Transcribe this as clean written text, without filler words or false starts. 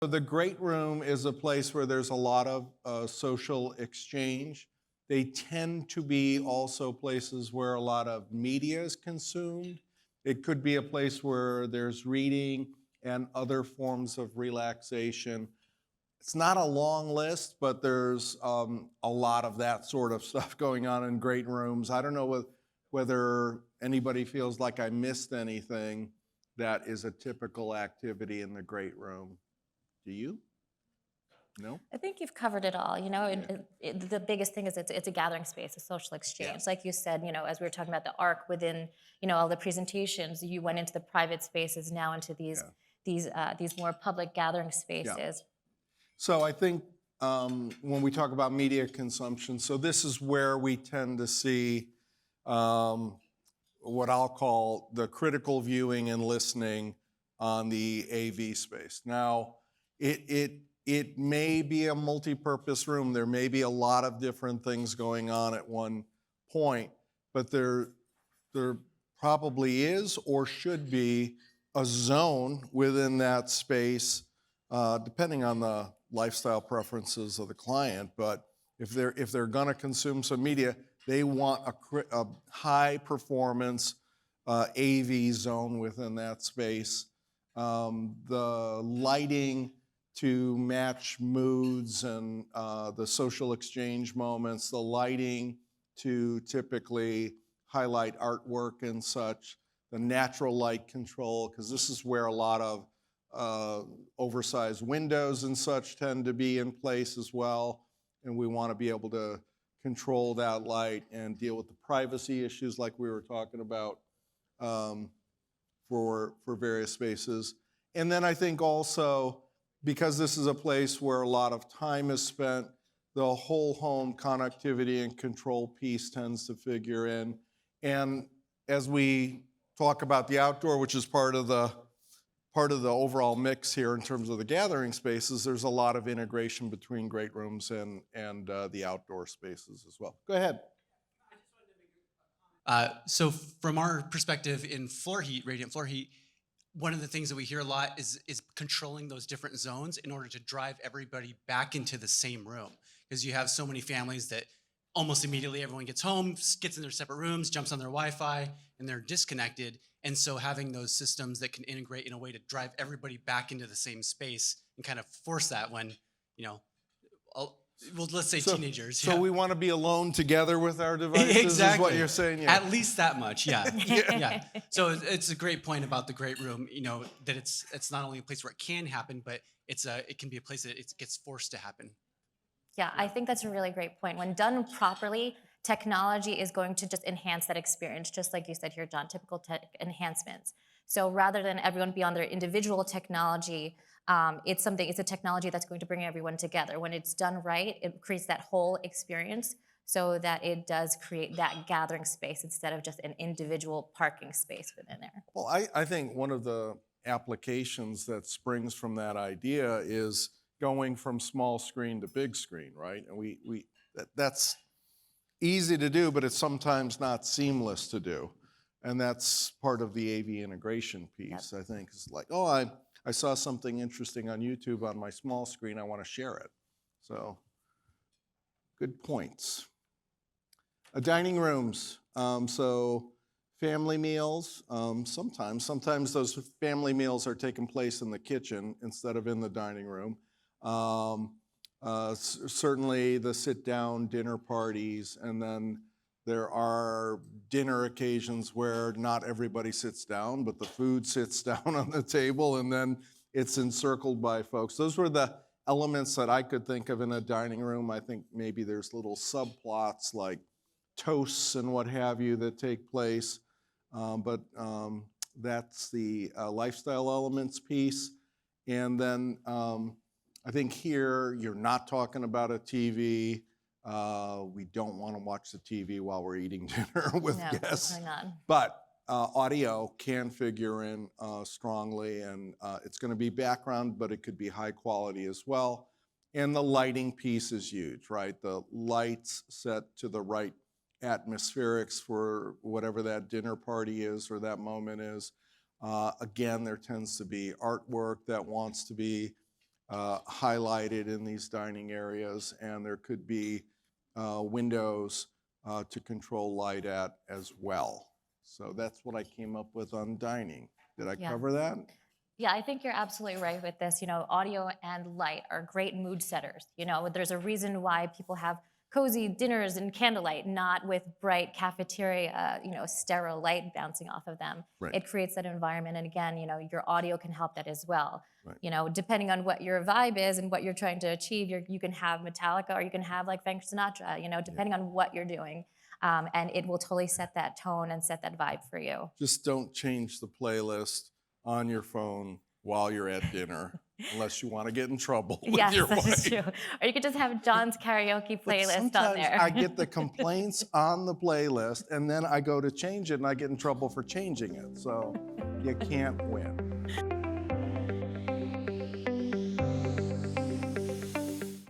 The great room is a place where there's a lot of social exchange. They tend to be also places where a lot of media is consumed. It could be a place where there's reading and other forms of relaxation. It's not a long list, but there's a lot of that sort of stuff going on in great rooms. I don't know whether anybody feels like I missed anything that is a typical activity in the great room. Do you? No? I think you've covered it all. The biggest thing is it's a gathering space, a social exchange. Yeah. Like you said, as we were talking about the arc within, all the presentations, you went into the private spaces, now into these more public gathering spaces. So I think when we talk about media consumption, so this is where we tend to see what I'll call the critical viewing and listening on the AV space. Now, it may be a multi-purpose room. There may be a lot of different things going on at one point, but there probably is or should be a zone within that space, depending on the lifestyle preferences of the client. But if they're going to consume some media, they want a high performance AV zone within that space. The lighting to match moods and the social exchange moments, the lighting to typically highlight artwork and such, the natural light control, because this is where a lot of oversized windows and such tend to be in place as well, and we want to be able to control that light and deal with the privacy issues like we were talking about for various spaces. And then I think also, because this is a place where a lot of time is spent, the whole home connectivity and control piece tends to figure in. And as we talk about the outdoor, which is part of the overall mix here in terms of the gathering spaces, there's a lot of integration between great rooms and the outdoor spaces as well. Go ahead. So from our perspective in floor heat, radiant floor heat, one of the things that we hear a lot is controlling those different zones in order to drive everybody back into the same room. Because you have so many families that almost immediately everyone gets home, gets in their separate rooms, jumps on their Wi-Fi, and they're disconnected. And so having those systems that can integrate in a way to drive everybody back into the same space and kind of force that when, well, let's say teenagers. So we want to be alone together with our devices, exactly. Is what you're saying? Yeah. At least that much, yeah. Yeah. So it's a great point about the great room, that it's not only a place where it can happen, but it can be a place that it gets forced to happen. Yeah, I think that's a really great point. When done properly, technology is going to just enhance that experience, just like you said here, John, typical tech enhancements. So rather than everyone be on their individual technology, it's a technology that's going to bring everyone together. When it's done right, it creates that whole experience so that it does create that gathering space instead of just an individual parking space within there. Well, I think one of the applications that springs from that idea is going from small screen to big screen, right? And that's easy to do, but it's sometimes not seamless to do. And that's part of the AV integration piece, yep. I think. It's like, I saw something interesting on YouTube on my small screen, I want to share it. So, good points. Dining rooms, so family meals, sometimes those family meals are taking place in the kitchen instead of in the dining room. Certainly the sit-down dinner parties, and then there are dinner occasions where not everybody sits down, but the food sits down on the table and then it's encircled by folks. Those were the elements that I could think of in a dining room. I think maybe there's little subplots like toasts and what have you that take place, but that's the lifestyle elements piece. And then I think here you're not talking about a TV. We don't want to watch the TV while we're eating dinner with guests. But audio can figure in strongly, and it's going to be background, but it could be high quality as well. And the lighting piece is huge, right? The lights set to the right atmospherics for whatever that dinner party is or that moment is. Again, there tends to be artwork that wants to be highlighted in these dining areas, and there could be windows to control light at as well. So that's what I came up with on dining. Did I Yeah. cover that? Yeah, I think you're absolutely right with this. You know, audio and light are great mood setters. You know, there's a reason why people have cozy dinners in candlelight, not with bright cafeteria, sterile light bouncing off of them. Right. It creates that environment. And again, your audio can help that as well. Right. Depending on what your vibe is and what you're trying to achieve, you can have Metallica or you can have like Frank Sinatra, depending on what you're doing. And it will totally set that tone and set that vibe for you. Just don't change the playlist on your phone while you're at dinner, unless you want to get in trouble with Yes, your that wife. is true. Or you could just have John's karaoke But playlist on sometimes there. I get the complaints on the playlist, and then I go to change it, and I get in trouble for changing it. So you can't win.